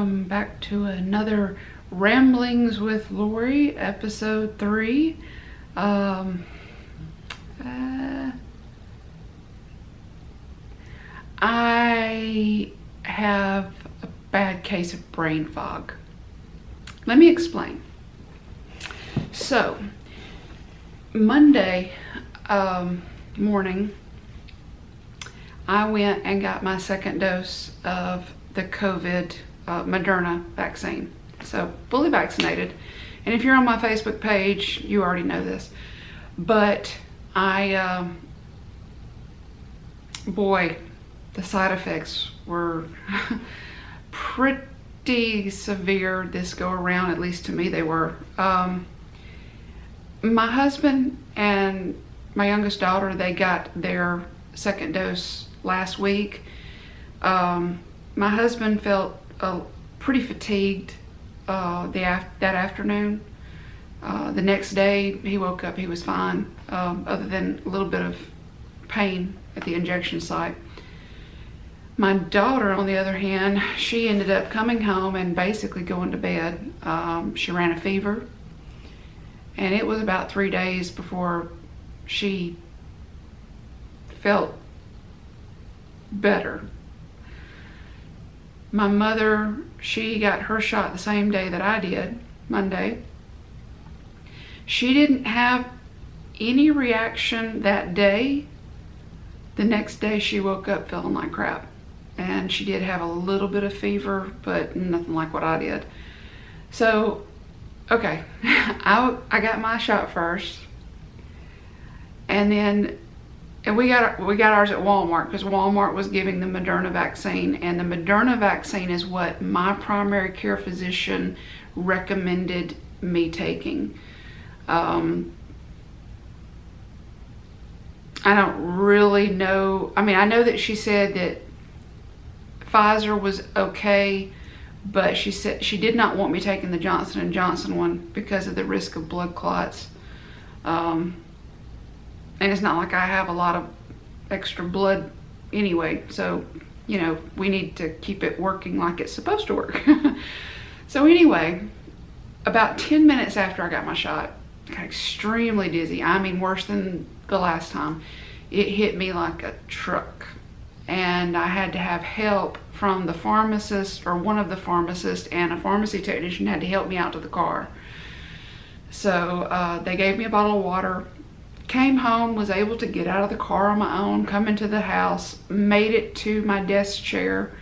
welcome back to another Ramblings with Lori, episode 3. I have a bad case of brain fog. Let me explain. So, Monday morning, I went and got my second dose of the COVID Moderna vaccine. So, fully vaccinated. And if you're on my Facebook page, you already know this. But boy, the side effects were pretty severe this go around, at least to me they were. My husband and my youngest daughter, they got their second dose last week. My husband felt pretty fatigued that afternoon. The next day he woke up, he was fine, other than a little bit of pain at the injection site. My daughter, on the other hand, she ended up coming home and basically going to bed. She ran a fever, and it was about 3 days before she felt better. My mother, she got her shot the same day that I did, Monday. She didn't have any reaction that day. The next day she woke up feeling like crap. And she did have a little bit of fever, but nothing like what I did. So, okay, I got my shot first. And then we got ours at Walmart, because Walmart was giving the Moderna vaccine, and the Moderna vaccine is what my primary care physician recommended me taking. I don't really know. I mean, I know that she said that Pfizer was okay, but she said she did not want me taking the Johnson & Johnson one because of the risk of blood clots. And it's not like I have a lot of extra blood anyway, so, you know, we need to keep it working like it's supposed to work. So anyway, about 10 minutes after I got my shot, I got extremely dizzy. I mean, worse than the last time. It hit me like a truck. And I had to have help from the pharmacist, or one of the pharmacists, and a pharmacy technician had to help me out to the car. So they gave me a bottle of water. Came home, was able to get out of the car on my own, come into the house, made it to my desk chair,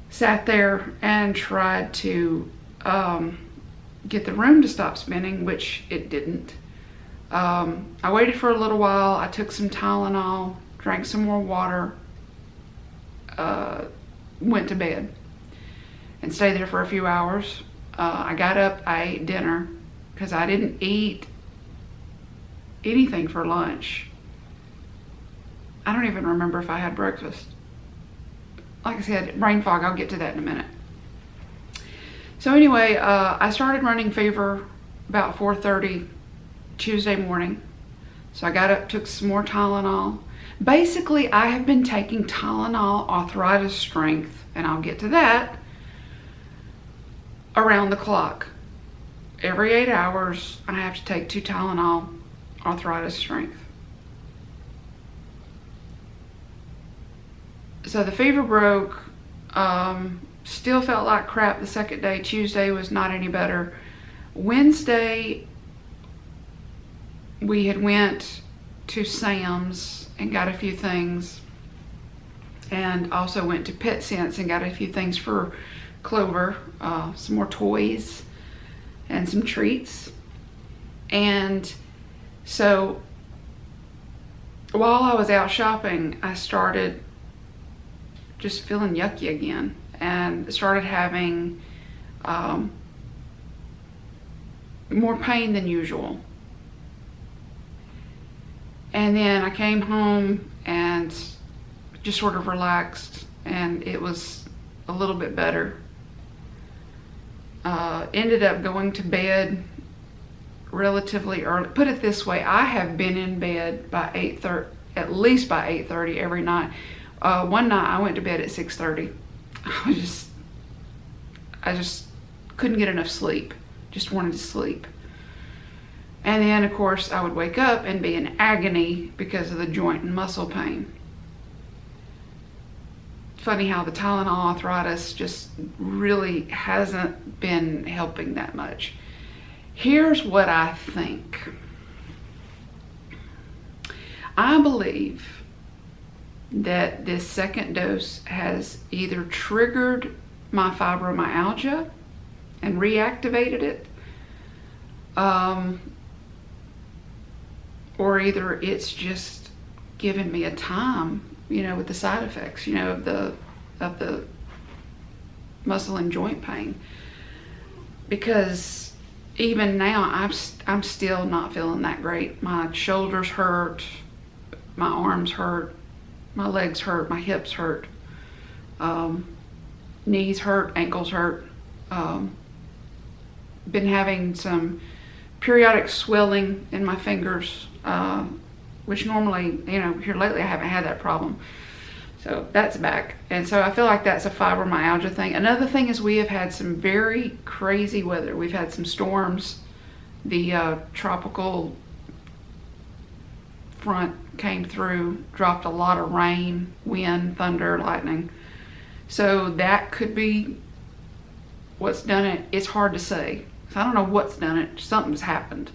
sat there and tried to get the room to stop spinning, which it didn't. I waited for a little while. I took some Tylenol, drank some more water, went to bed and stayed there for a few hours. I got up, I ate dinner, because I didn't eat anything for lunch. I don't even remember if I had breakfast. Like I said, brain fog, I'll get to that in a minute. So anyway, I started running fever about 4:30 Tuesday morning. So I got up, took some more Tylenol. Basically, I have been taking Tylenol Arthritis strength, and I'll get to that, around the clock. Every 8 hours, I have to take 2 Tylenol Arthritis strength. So the fever broke. Still felt like crap the second day. Tuesday was not any better. Wednesday, we had went to Sam's and got a few things, and also went to Pet Sense and got a few things for Clover, some more toys and some treats. And so while I was out shopping, I started just feeling yucky again, and started having more pain than usual. And then I came home and just sort of relaxed, and it was a little bit better. Ended up going to bed relatively early. Put it this way, I have been in bed by 8:30, at least by 8:30 every night. One night I went to bed at 6:30. I was just I just couldn't get enough sleep. Just wanted to sleep. And then, of course, I would wake up and be in agony because of the joint and muscle pain. Funny how the Tylenol Arthritis just really hasn't been helping that much. Here's what I think. I believe that this second dose has either triggered my fibromyalgia and reactivated it, or either it's just given me a time, with the side effects, of the muscle and joint pain. Because even now, I'm still not feeling that great. My shoulders hurt, my arms hurt, my legs hurt, my hips hurt, knees hurt, ankles hurt. Been having some periodic swelling in my fingers, which normally, here lately I haven't had that problem. So that's back. And so I feel like that's a fibromyalgia thing. Another thing is we have had some very crazy weather. We've had some storms. The tropical front came through, dropped a lot of rain, wind, thunder, lightning. So that could be what's done it. It's hard to say. So I don't know what's done it. Something's happened.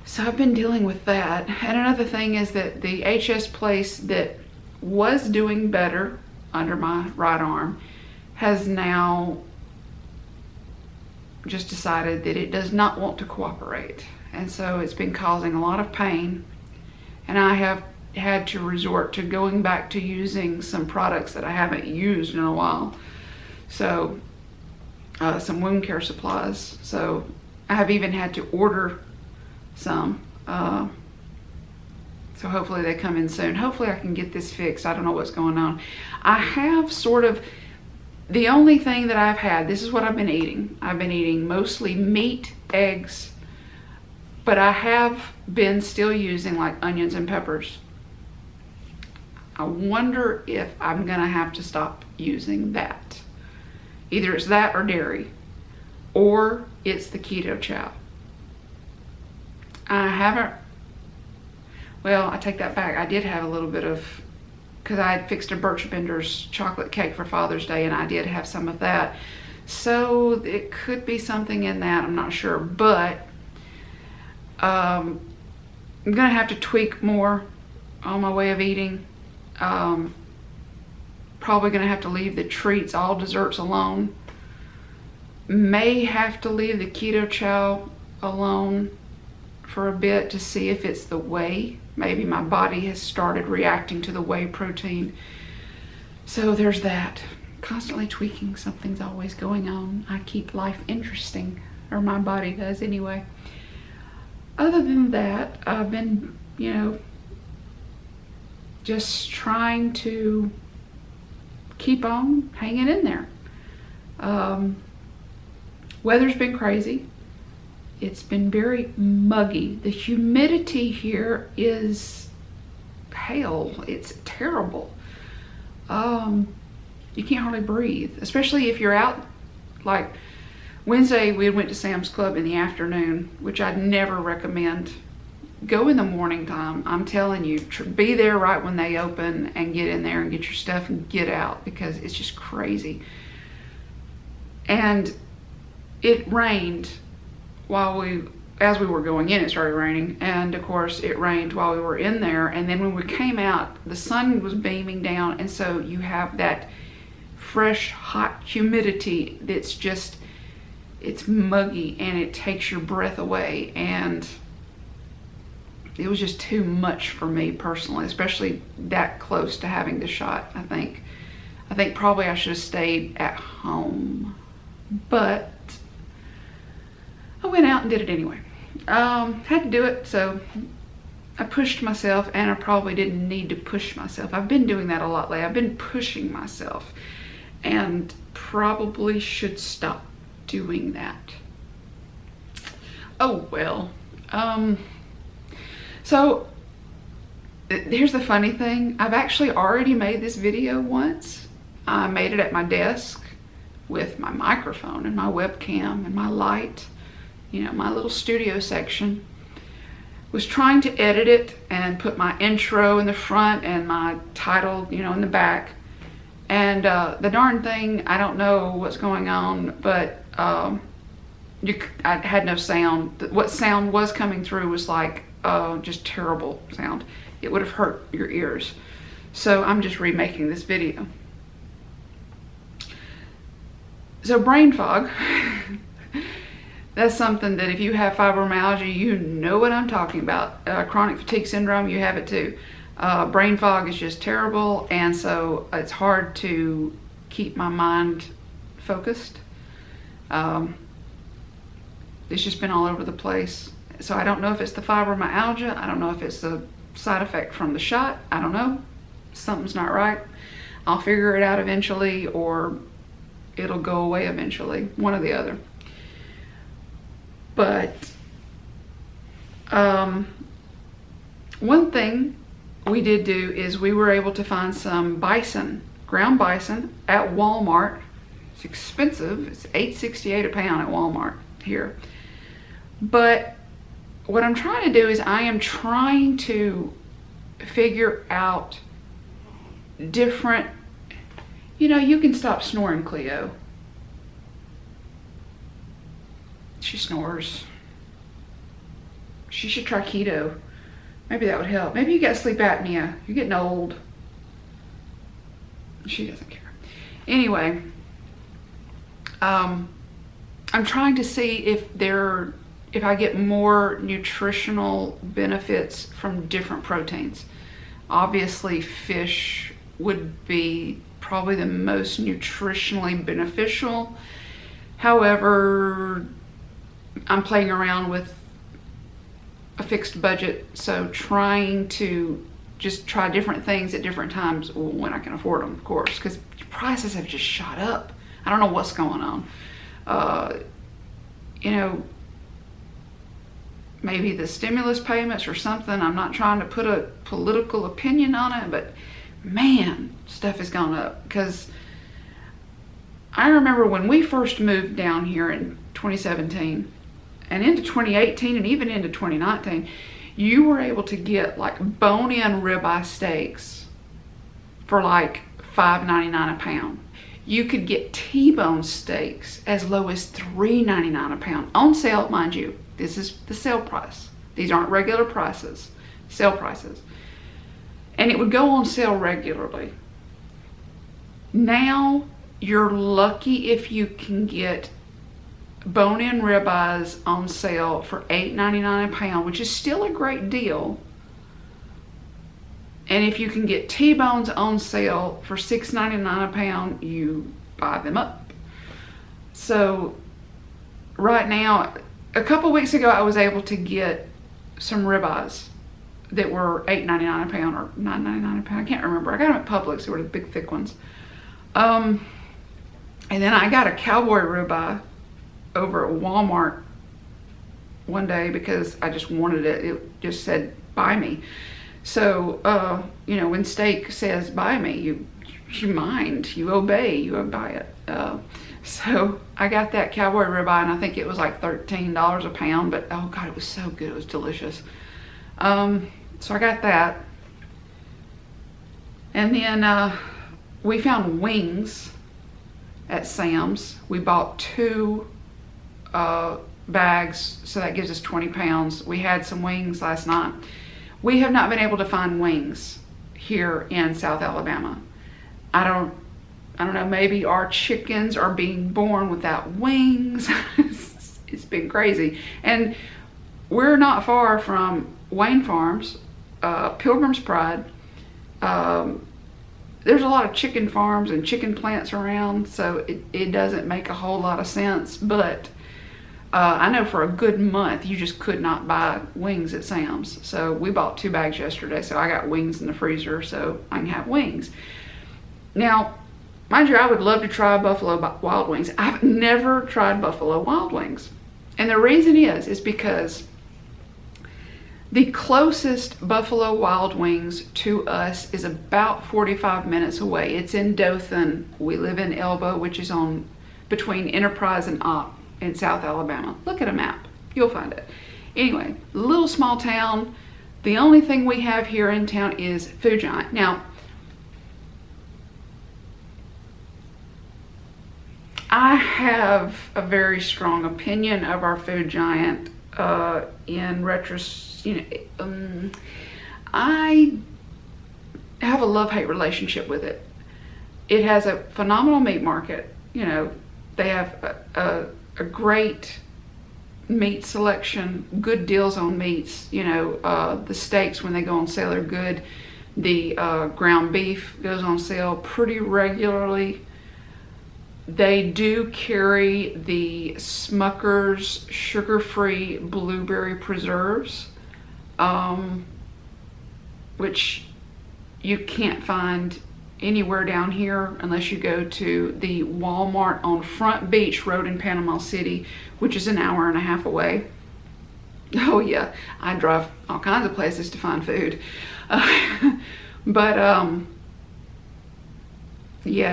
So I've been dealing with that. And another thing is that the HS place that was doing better under my right arm has now just decided that it does not want to cooperate. And so it's been causing a lot of pain. And I have had to resort to going back to using some products that I haven't used in a while. So some wound care supplies. So I have even had to order some. So hopefully they come in soon. Hopefully I can get this fixed. I don't know what's going on. I have sort of, the only thing that I've had, this is what I've been eating. I've been eating mostly meat, eggs, but I have been still using like onions and peppers. I wonder if I'm gonna have to stop using that. Either it's that or dairy, or it's the Keto Chow. I haven't, well, I take that back. I did have a little bit of, because I had fixed a Birch Bender's chocolate cake for Father's Day, and I did have some of that. So it could be something in that, I'm not sure. But I'm gonna have to tweak more on my way of eating. Probably gonna have to leave the treats, all desserts alone. May have to leave the Keto Chow alone for a bit to see if it's the whey. Maybe my body has started reacting to the whey protein. So there's that. Constantly tweaking, something's always going on. I keep life interesting, or my body does anyway. Other than that, I've been, just trying to keep on hanging in there. Weather's been crazy. It's been very muggy. The humidity here is hell. It's terrible. You can't hardly breathe, especially if you're out. Like Wednesday, we went to Sam's Club in the afternoon, which I'd never recommend. Go in the morning time. I'm telling you, be there right when they open and get in there and get your stuff and get out, because it's just crazy. And it rained as we were going in. It started raining, and of course it rained while we were in there, and then when we came out, the sun was beaming down, and so you have that fresh, hot humidity that's just, it's muggy, and it takes your breath away, and it was just too much for me personally, especially that close to having the shot. I think probably I should have stayed at home, but I went out and did it anyway. Had to do it, so I pushed myself, and I probably didn't need to push myself. I've been doing that a lot lately. I've been pushing myself, and probably should stop doing that. Oh well. So here's the funny thing. I've actually already made this video once. I made it at my desk with my microphone and my webcam and my light, you know, my little studio section. Was trying to edit it and put my intro in the front and my title, you know, in the back. And the darn thing, I don't know what's going on, but I had no sound. What sound was coming through was like just terrible sound. It would have hurt your ears. So I'm just remaking this video. So brain fog, that's something that if you have fibromyalgia, you know what I'm talking about. Chronic fatigue syndrome, you have it too. Brain fog is just terrible, and so it's hard to keep my mind focused. It's just been all over the place. So I don't know if it's the fibromyalgia. I don't know if it's a side effect from the shot. I don't know. Something's not right. I'll figure it out eventually, or it'll go away eventually. One or the other. But one thing we did do is we were able to find some bison, ground bison at Walmart. It's expensive. It's $8.68 a pound at Walmart here. But what I'm trying to do is I am trying to figure out different, you know, you can stop snoring, Cleo. She snores. She should try keto. Maybe that would help. Maybe you got sleep apnea. You're getting old. She doesn't care. Anyway, I'm trying to see if I get more nutritional benefits from different proteins. Obviously, fish would be probably the most nutritionally beneficial. However, I'm playing around with a fixed budget, so trying to just try different things at different times when I can afford them, of course, because prices have just shot up. I don't know what's going on. You know, maybe the stimulus payments or something. I'm not trying to put a political opinion on it, but man, stuff has gone up. Because I remember when we first moved down here in 2017 and into 2018 and even into 2019, you were able to get like bone-in ribeye steaks for like $5.99 a pound. You could get T-bone steaks as low as $3.99 a pound. On sale, mind you. This is the sale price. These aren't regular prices, sale prices. And it would go on sale regularly. Now, you're lucky if you can get bone-in ribeyes on sale for $8.99 a pound, which is still a great deal. And if you can get T-bones on sale for $6.99 a pound, you buy them up. So right now, a couple weeks ago, I was able to get some ribeyes that were $8.99 a pound or $9.99 a pound. I can't remember. I got them at Publix. They were the big, thick ones. And then I got a cowboy ribeye over at Walmart one day because I just wanted it. It just said, buy me. So, you know, when steak says buy me, you mind, you obey, you buy it. So I got that cowboy ribeye, and I think it was like $13 a pound, but oh God, it was so good. It was delicious. So I got that. And then we found wings at Sam's. We bought 2 bags, so that gives us 20 pounds. We had some wings last night. We have not been able to find wings here in South Alabama. I don't know, maybe our chickens are being born without wings. It's been crazy. And we're not far from Wayne Farms, Pilgrim's Pride. There's a lot of chicken farms and chicken plants around, so it doesn't make a whole lot of sense. But I know for a good month, you just could not buy wings at Sam's. So we bought 2 bags yesterday, so I got wings in the freezer so I can have wings. Now, mind you, I would love to try Buffalo Wild Wings. I've never tried Buffalo Wild Wings. And the reason is because the closest Buffalo Wild Wings to us is about 45 minutes away. It's in Dothan. We live in Elba, which is on between Enterprise and Opp in South Alabama. Look at a map. You'll find it. Anyway, little small town. The only thing we have here in town is Food Giant. Now, I have a very strong opinion of our Food Giant. In retrospect, I have a love-hate relationship with it. It has a phenomenal meat market. You know, they have a great meat selection, good deals on meats. You know, the steaks, when they go on sale, are good. The ground beef goes on sale pretty regularly. They do carry the Smucker's sugar-free blueberry preserves, which you can't find anywhere down here unless you go to the Walmart on Front Beach Road in Panama City, which is an hour and a half away. Oh yeah, I drive all kinds of places to find food. Yeah,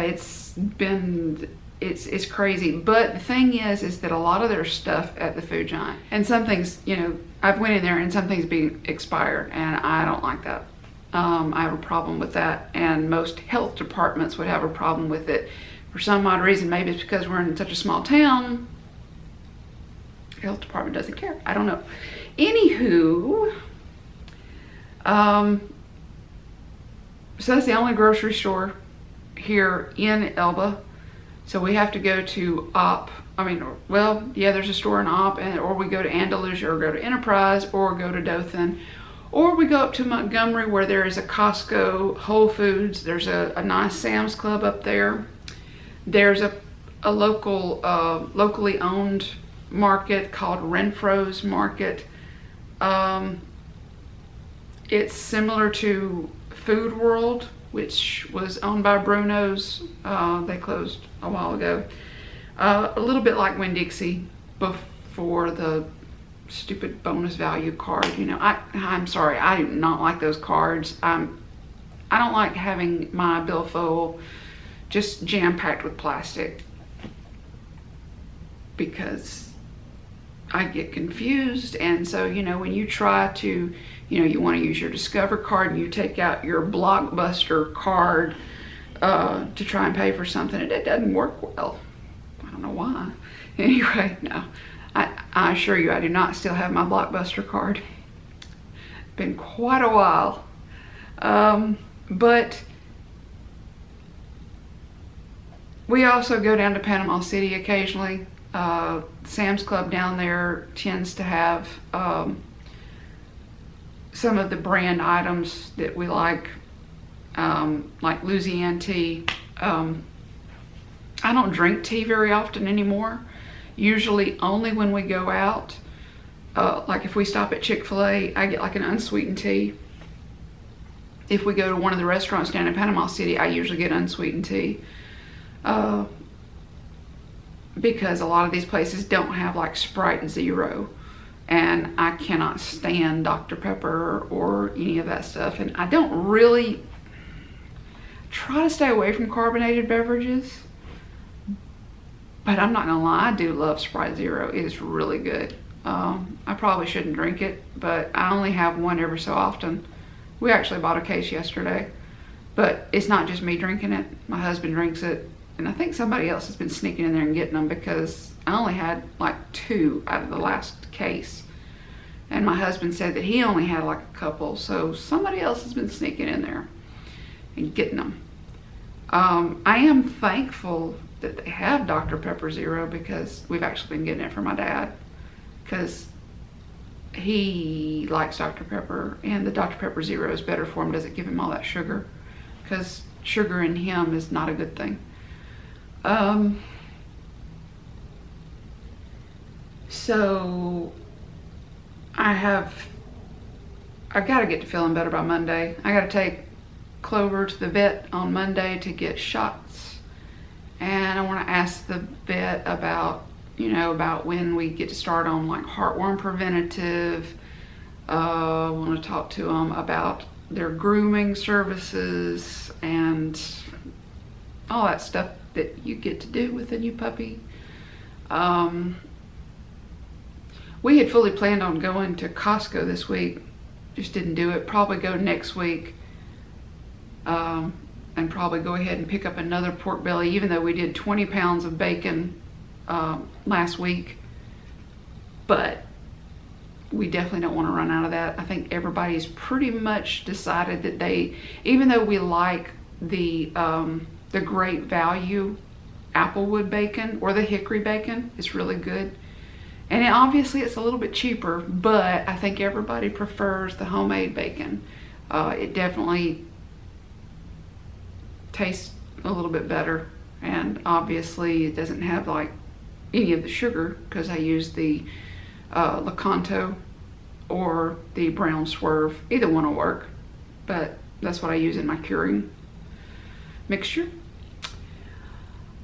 it's crazy. But the thing is that a lot of their stuff at the Food Giant, and some things, you know, I've went in there and some things being expired, and I don't like that. I have a problem with that, and most health departments would have a problem with it. For some odd reason, maybe it's because we're in such a small town, the health department doesn't care. I don't know. Anywho, so that's the only grocery store here in Elba. So we have to go to Opp. Well, yeah, there's a store in Opp, or we go to Andalusia, or go to Enterprise, or go to Dothan, or we go up to Montgomery, where there is a Costco, Whole Foods. There's a nice Sam's Club up there. There's a local, locally owned market called Renfro's Market. It's similar to Food World, which was owned by Bruno's. They closed a while ago. A little bit like Winn-Dixie before the stupid bonus value card. You know, I'm sorry, I do not like those cards. I don't like having my billfold just jam-packed with plastic, because I get confused. And so, you know, when you try to, you know, you want to use your Discover card and you take out your Blockbuster card to try and pay for something, it doesn't work well. I don't know why. Anyway, no, I assure you, I do not still have my Blockbuster card. Been quite a while. But we also go down to Panama City occasionally. Sam's Club down there tends to have some of the brand items that we like Louisiana tea. I don't drink tea very often anymore. Usually only when we go out. Like if we stop at Chick-fil-A, I get like an unsweetened tea. If we go to one of the restaurants down in Panama City, I usually get unsweetened tea. Because a lot of these places don't have like Sprite Zero. And I cannot stand Dr. Pepper or any of that stuff. And I don't really try to stay away from carbonated beverages. But I'm not gonna lie, I do love Sprite Zero. It is really good. I probably shouldn't drink it, but I only have one every so often. We actually bought a case yesterday, but it's not just me drinking it. My husband drinks it, and I think somebody else has been sneaking in there and getting them, because I only had like 2 out of the last case. And my husband said that he only had like a couple, so somebody else has been sneaking in there and getting them. I am thankful that they have Dr. Pepper Zero, because we've actually been getting it for my dad, because he likes Dr. Pepper, and the Dr. Pepper Zero is better for him. Doesn't give him all that sugar, because sugar in him is not a good thing. So I've got to get to feeling better by Monday. I got to take Clover to the vet on Monday to get shots, and I want to ask the vet about, you know, about when we get to start on like heartworm preventative. I want to talk to them about their grooming services and all that stuff that you get to do with a new puppy. We had fully planned on going to Costco this week. Just didn't do it. Probably go next week. And probably go ahead and pick up another pork belly, even though we did 20 pounds of bacon last week. But we definitely don't want to run out of that. I think everybody's pretty much decided that they, even though we like the Great Value Applewood bacon or the hickory bacon, it's really good. And obviously it's a little bit cheaper, but I think everybody prefers the homemade bacon. It definitely tastes a little bit better, and obviously it doesn't have like any of the sugar because I use the Lakanto or the brown swerve. Either one will work, but that's what I use in my curing mixture.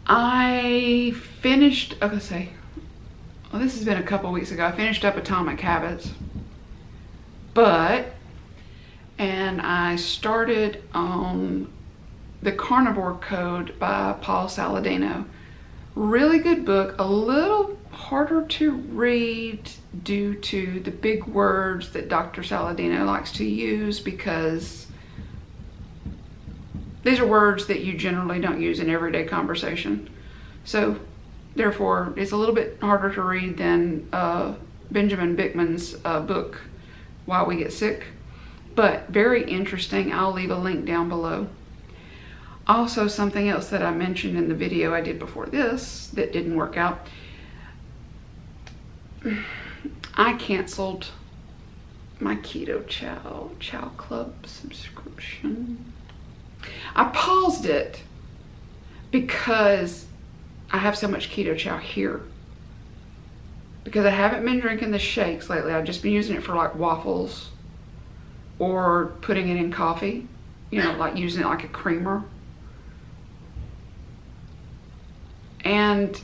I finished, well, this has been a couple weeks ago. I finished up Atomic Habits, and I started on The Carnivore Code by Paul Saladino. Really good book, a little harder to read due to the big words that Dr. Saladino likes to use, because these are words that you generally don't use in everyday conversation. So therefore, it's a little bit harder to read than Benjamin Bickman's book, Why We Get Sick, but very interesting. I'll leave a link down below. Also, something else that I mentioned in the video I did before this that didn't work out, I canceled my Keto Chow Club subscription. I paused it because I have so much Keto Chow here. Because I haven't been drinking the shakes lately. I've just been using it for like waffles or putting it in coffee, you know, like using it like a creamer. And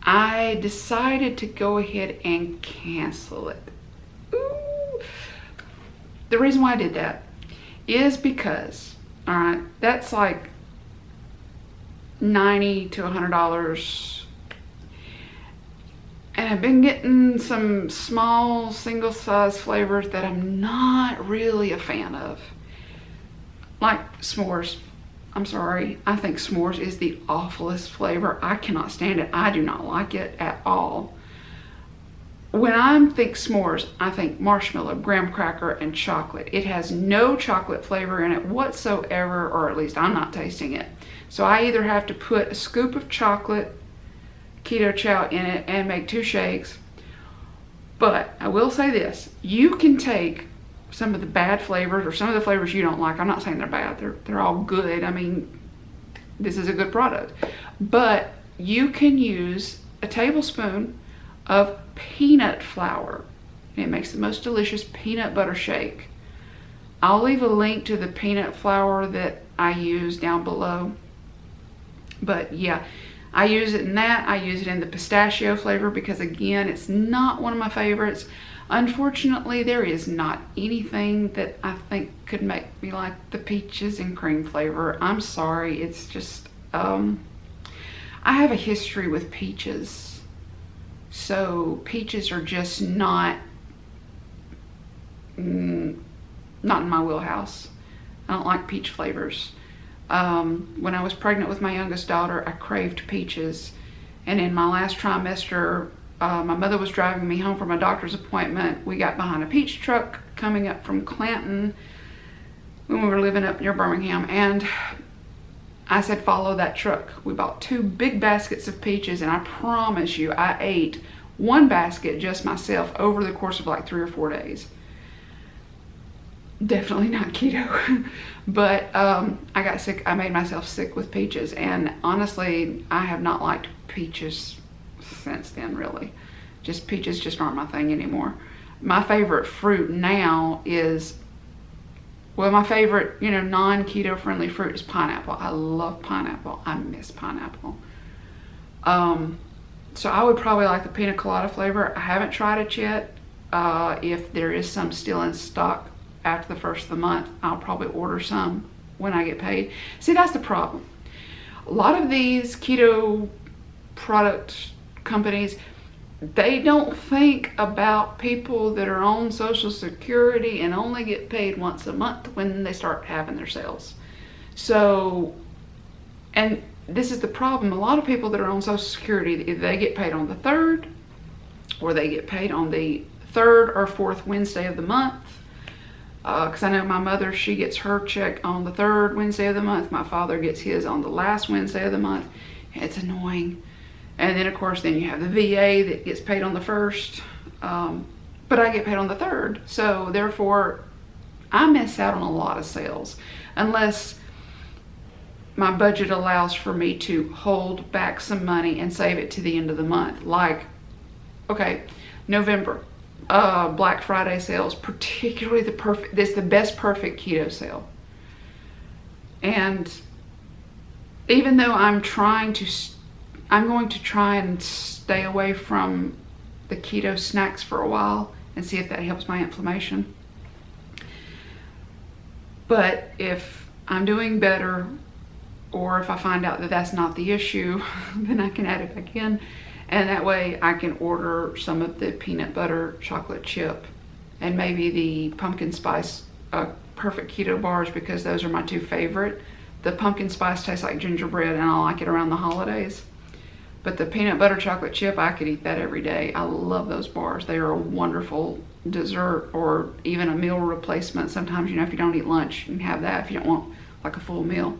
I decided to go ahead and cancel it. Ooh. The reason why I did that is because, all right, that's like $90 to $100. And I've been getting some small single size flavors that I'm not really a fan of. Like s'mores. I'm sorry, I think s'mores is the awfulest flavor. I cannot stand it. I do not like it at all. When I think s'mores, I think marshmallow, graham cracker, and chocolate. It has no chocolate flavor in it whatsoever, or at least I'm not tasting it. So I either have to put a scoop of chocolate Keto Chow in it and make 2 shakes. But I will say this, you can take some of the bad flavors or some of the flavors you don't like. I'm not saying they're bad, they're all good. I mean, this is a good product. But you can use a tablespoon of peanut flour. And it makes the most delicious peanut butter shake. I'll leave a link to the peanut flour that I use down below. But yeah, I use it in that. I use it in the pistachio flavor because, again, it's not one of my favorites. Unfortunately, there is not anything that I think could make me like the peaches and cream flavor. I'm sorry, it's just, I have a history with peaches. So peaches are just not in my wheelhouse. I don't like peach flavors. When I was pregnant with my youngest daughter, I craved peaches. And in my last trimester, my mother was driving me home from a doctor's appointment. We got behind a peach truck coming up from Clanton when we were living up near Birmingham. And I said, follow that truck. We bought 2 big baskets of peaches, and I promise you, I ate 1 basket just myself over the course of like 3 or 4 days. Definitely not keto. But I got sick. I made myself sick with peaches. And honestly, I have not liked peaches since then, really. Just peaches just aren't my thing anymore. My favorite fruit now is, well, my favorite, non-keto friendly fruit is pineapple. I love pineapple. I miss pineapple. So I would probably like the pina colada flavor. I haven't tried it yet. If there is some still in stock after the first of the month, I'll probably order some when I get paid. See, that's the problem. A lot of these keto product companies, they don't think about people that are on Social Security and only get paid once a month when they start having their sales. So, and this is the problem. A lot of people that are on Social Security, they get paid on the 3rd, or they get paid on the 3rd or 4th Wednesday of the month. Because I know my mother, she gets her check on the 3rd Wednesday of the month. My father gets his on the last Wednesday of the month. It's annoying. And then, of course, then you have the VA that gets paid on the 1st. But I get paid on the 3rd. So, therefore, I miss out on a lot of sales. Unless my budget allows for me to hold back some money and save it to the end of the month. Like, okay, November. Black Friday sales, particularly this is the best perfect keto sale. And even though I'm going to try and stay away from the keto snacks for a while and see if that helps my inflammation. But if I'm doing better, or if I find out that that's not the issue, then I can add it back in. And that way I can order some of the peanut butter chocolate chip and maybe the pumpkin spice perfect keto bars, because those are my 2 favorite. The pumpkin spice tastes like gingerbread and I like it around the holidays. But the peanut butter chocolate chip, I could eat that every day. I love those bars. They are a wonderful dessert or even a meal replacement. Sometimes, if you don't eat lunch, you can have that if you don't want like a full meal.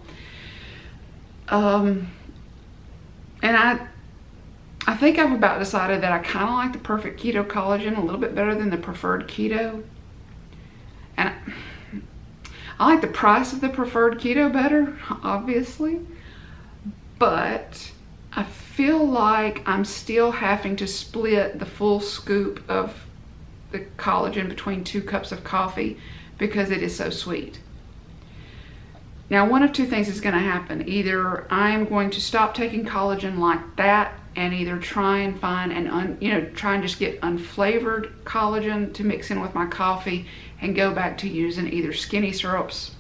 And I think I've about decided that I kind of like the perfect keto collagen a little bit better than the preferred keto. And I like the price of the preferred keto better, obviously. But I feel like I'm still having to split the full scoop of the collagen between 2 cups of coffee because it is so sweet. Now, one of 2 things is going to happen. Either I'm going to stop taking collagen like that and either try and find try and just get unflavored collagen to mix in with my coffee and go back to using either skinny syrups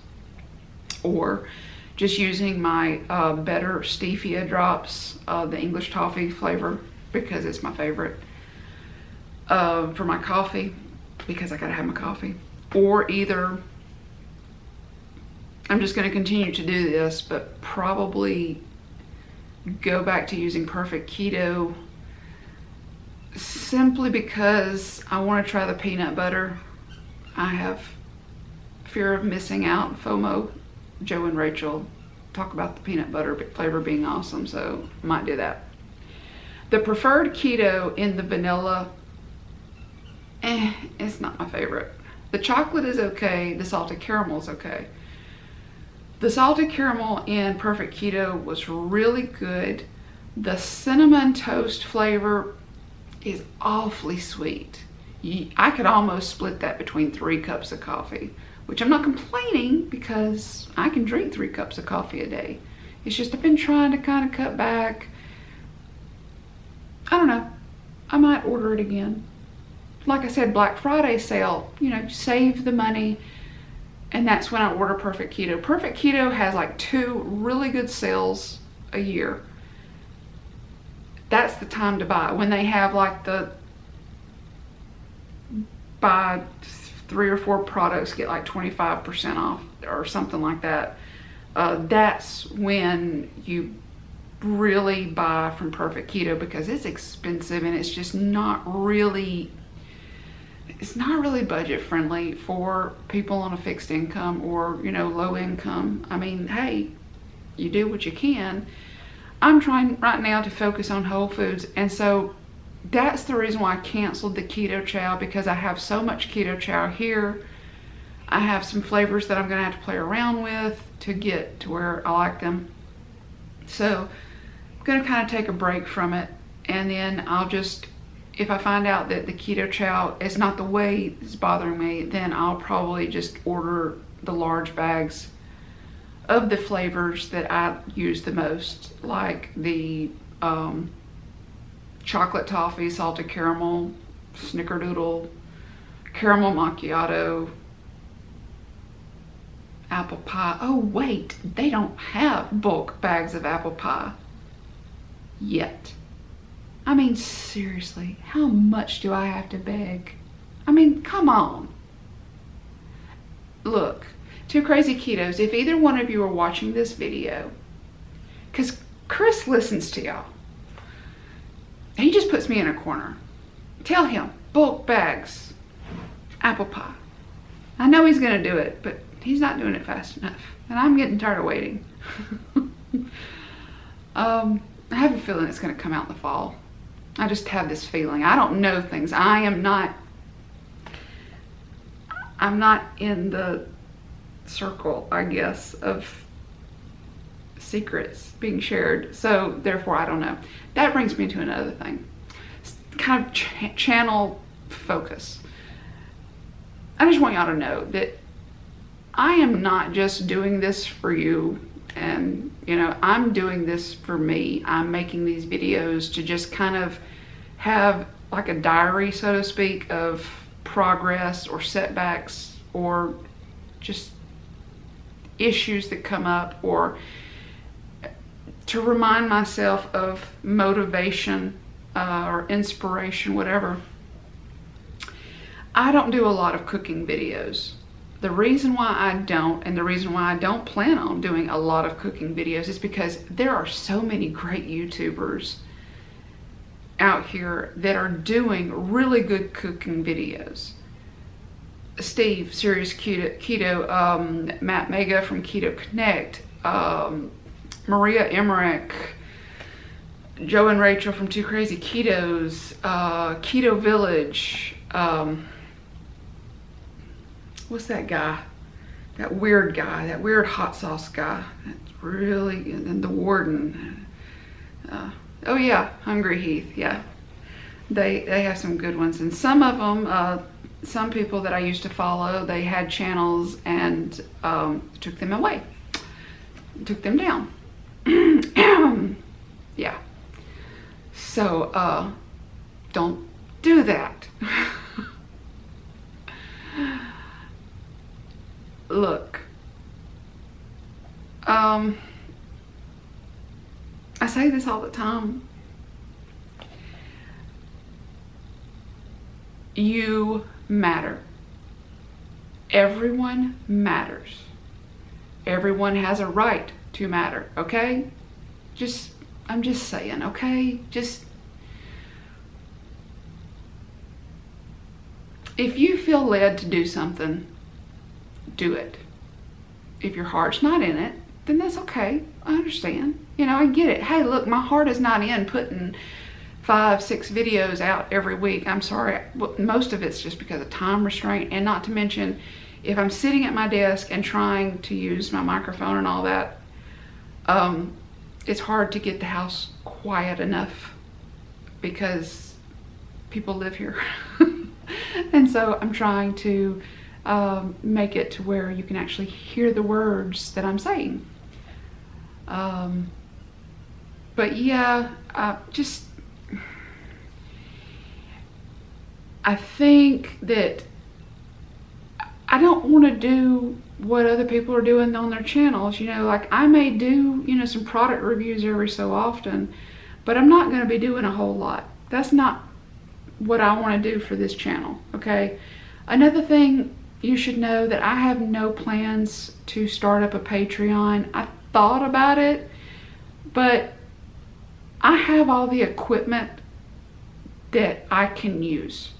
or just using my better stevia drops, the English toffee flavor, because it's my favorite for my coffee, because I gotta have my coffee. Or either I'm just gonna continue to do this, but probably go back to using perfect keto simply because I want to try the peanut butter. I have fear of missing out, FOMO. Joe and Rachel talk about the peanut butter flavor being awesome, so I might do that. The preferred keto in the vanilla, it's not my favorite. The chocolate is okay, the salted caramel is okay. The salted caramel in perfect keto was really good. The cinnamon toast flavor is awfully sweet. I could almost split that between 3 cups of coffee, which I'm not complaining because I can drink 3 cups of coffee a day. It's just I've been trying to kind of cut back. I don't know. I might order it again. Like I said, Black Friday sale, save the money. And that's when I order Perfect Keto. Perfect Keto has like 2 really good sales a year. That's the time to buy. When they have like the buy 3 or 4 products, get like 25% off or something like that. That's when you really buy from Perfect Keto, because it's expensive and it's just not really budget friendly for people on a fixed income or, low income. I mean, hey, you do what you can. I'm trying right now to focus on whole foods. And so that's the reason why I canceled the Keto Chow, because I have so much Keto Chow here. I have some flavors that I'm going to have to play around with to get to where I like them. So I'm going to kind of take a break from it. And then I'll just, if I find out that the Keto Chow is not the way it's bothering me, then I'll probably just order the large bags of the flavors that I use the most, like the chocolate toffee, salted caramel, snickerdoodle, caramel macchiato, apple pie. Oh wait, they don't have bulk bags of apple pie yet. I mean, seriously, how much do I have to beg? I mean, come on. Look, to Crazy Ketos, if either one of you are watching this video, because Chris listens to y'all, he just puts me in a corner. Tell him, bulk bags, apple pie. I know he's going to do it, but he's not doing it fast enough. And I'm getting tired of waiting. I have a feeling it's going to come out in the fall. I just have this feeling. I don't know things. I'm not in the circle, I guess, of secrets being shared. So therefore, I don't know. That brings me to another thing. It's kind of channel focus. I just want y'all to know that I am not just doing this for you, and I'm doing this for me. I'm making these videos to just kind of have like a diary, so to speak, of progress or setbacks or just issues that come up, or to remind myself of motivation or inspiration, whatever. I don't do a lot of cooking videos. The reason why I don't, and the reason why I don't plan on doing a lot of cooking videos, is because there are so many great YouTubers out here that are doing really good cooking videos. Steve, Serious Keto, Matt Mega from Keto Connect, Maria Emmerich, Joe and Rachel from Two Crazy Ketos, Keto Village, what's that guy? That weird guy, that weird hot sauce guy. That's really, and the warden. Oh yeah, Hungry Heath, yeah. They have some good ones. And some of them, some people that I used to follow, they had channels and took them away. Took them down. Yeah. So, don't do that. Look, I say this all the time. You matter. Everyone matters. Everyone has a right to matter, okay? I'm just saying, okay? If you feel led to do something, do it. If your heart's not in it, then that's okay. I understand. I get it. Hey, look, my heart is not in putting 5-6 videos out every week. I'm sorry. Most of it's just because of time restraint, and not to mention, if I'm sitting at my desk and trying to use my microphone and all that, it's hard to get the house quiet enough because people live here. And so I'm trying to make it to where you can actually hear the words that I'm saying. But yeah, I think that I don't want to do what other people are doing on their channels. Like I may do, some product reviews every so often, but I'm not going to be doing a whole lot. That's not what I want to do for this channel, okay? Another thing you should know, that I have no plans to start up a Patreon. I thought about it, but I have all the equipment that I can use.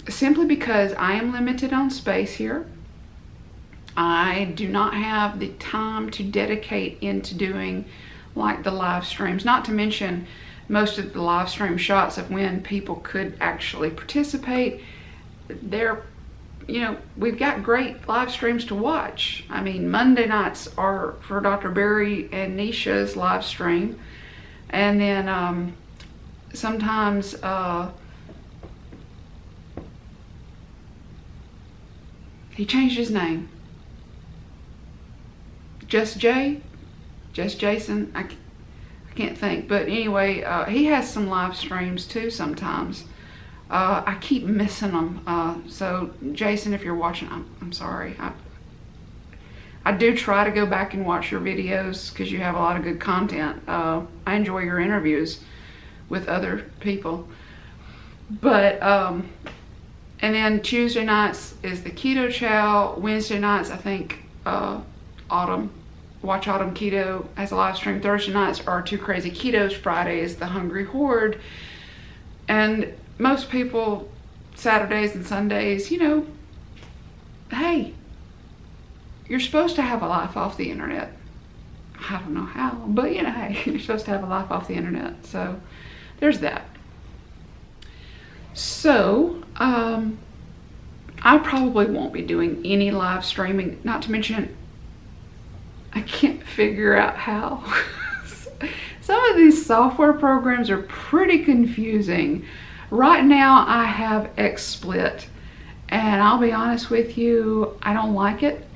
Simply because I am limited on space here. I do not have the time to dedicate into doing like the live streams, not to mention most of the live stream shots of when people could actually participate. We've got great live streams to watch. I mean, Monday nights are for Dr. Barry and Nisha's live stream. And then sometimes he changed his name. Just Jason, I can't think. But anyway, he has some live streams too sometimes. I keep missing them. So Jason, if you're watching, I'm sorry. I do try to go back and watch your videos because you have a lot of good content. I enjoy your interviews. with other people. But, and then Tuesday nights is the Keto Chow. Wednesday nights, I think, Watch Autumn Keto has a live stream. Thursday nights are Two Crazy Ketos. Friday is the Hungry Horde. And most people, Saturdays and Sundays, you know, hey, you're supposed to have a life off the internet. I don't know how, but you know, hey, you're supposed to have a life off the internet. So there's that. So, I probably won't be doing any live streaming, not to mention, I can't figure out how. Some of these software programs are pretty confusing. Right now I have XSplit, and I'll be honest with you, I don't like it.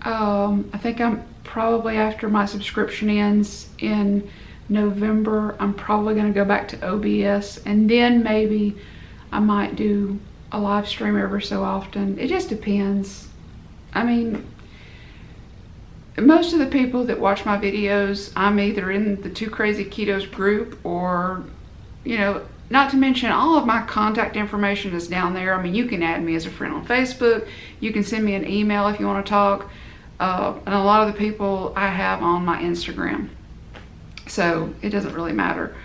I think I'm probably, after my subscription ends in November, I'm probably going to go back to OBS, and then maybe I might do a live stream every so often. It just depends. I mean, most of the people that watch my videos, I'm either in the Two Crazy Ketos group, or, you know, not to mention all of my contact information is down there. I mean, you can add me as a friend on Facebook. You can send me an email if you want to talk. And a lot of the people I have on my Instagram. So it doesn't really matter.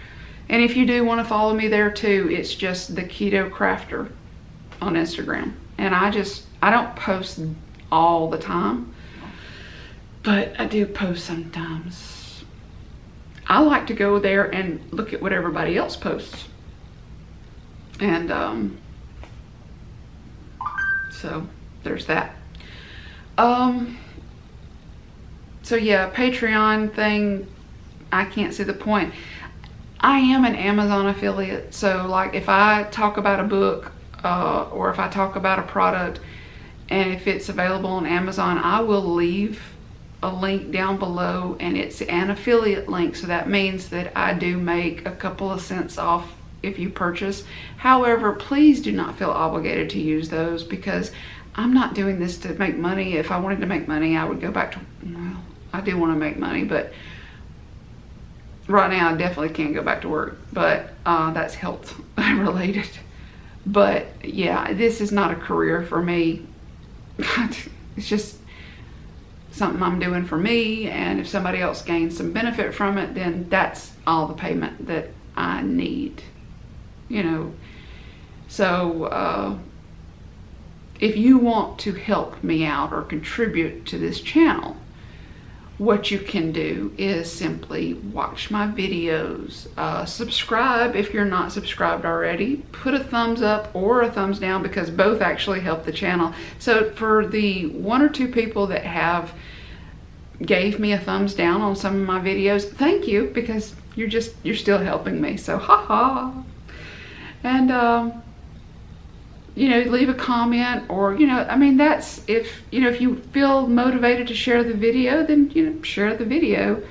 And if you do want to follow me there too, it's just the Keto Crafter on Instagram. And I don't post all the time, but I do post sometimes. I like to go there and look at what everybody else posts. And so there's that. So yeah, Patreon thing, I can't see the point. I am an Amazon affiliate, so like if I talk about a book or if I talk about a product, and if it's available on Amazon, I will leave a link down below, and it's an affiliate link, so that means that I do make a couple of cents off if you purchase. However, please do not feel obligated to use those, because I'm not doing this to make money. If I wanted to make money, I would go back to, well, I do want to make money, but right now I definitely can't go back to work, but that's health related. But yeah, this is not a career for me. It's just something I'm doing for me, and if somebody else gains some benefit from it, then that's all the payment that I need, you know. So if you want to help me out or contribute to this channel, what you can do is simply watch my videos, subscribe if you're not subscribed already, put a thumbs up or a thumbs down, because both actually help the channel. So for the 1 or 2 people that have gave me a thumbs down on some of my videos, thank you, because you're still helping me, so haha. And you know, leave a comment, or, you know, I mean, that's, if, you know, if you feel motivated to share the video, then, you know, share the video.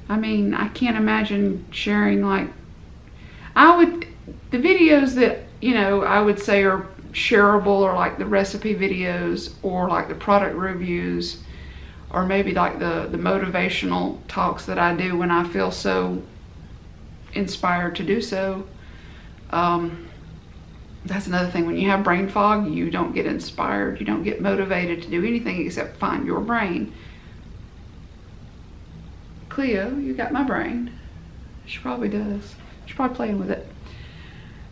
I mean, I can't imagine sharing, like, the videos that, you know, I would say are shareable, or like the recipe videos, or like the product reviews, or maybe like the motivational talks that I do when I feel so inspired to do so. That's another thing. When you have brain fog, you don't get inspired. You don't get motivated to do anything except find your brain. Cleo, you got my brain. She probably does. She's probably playing with it.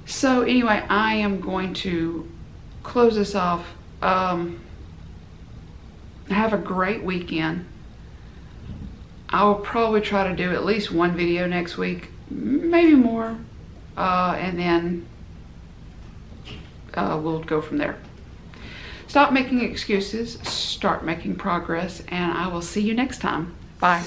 So anyway, I am going to close this off. Have a great weekend. I will probably try to do at least 1 video next week, maybe more, and then we'll go from there. Stop making excuses, start making progress, and I will see you next time. Bye.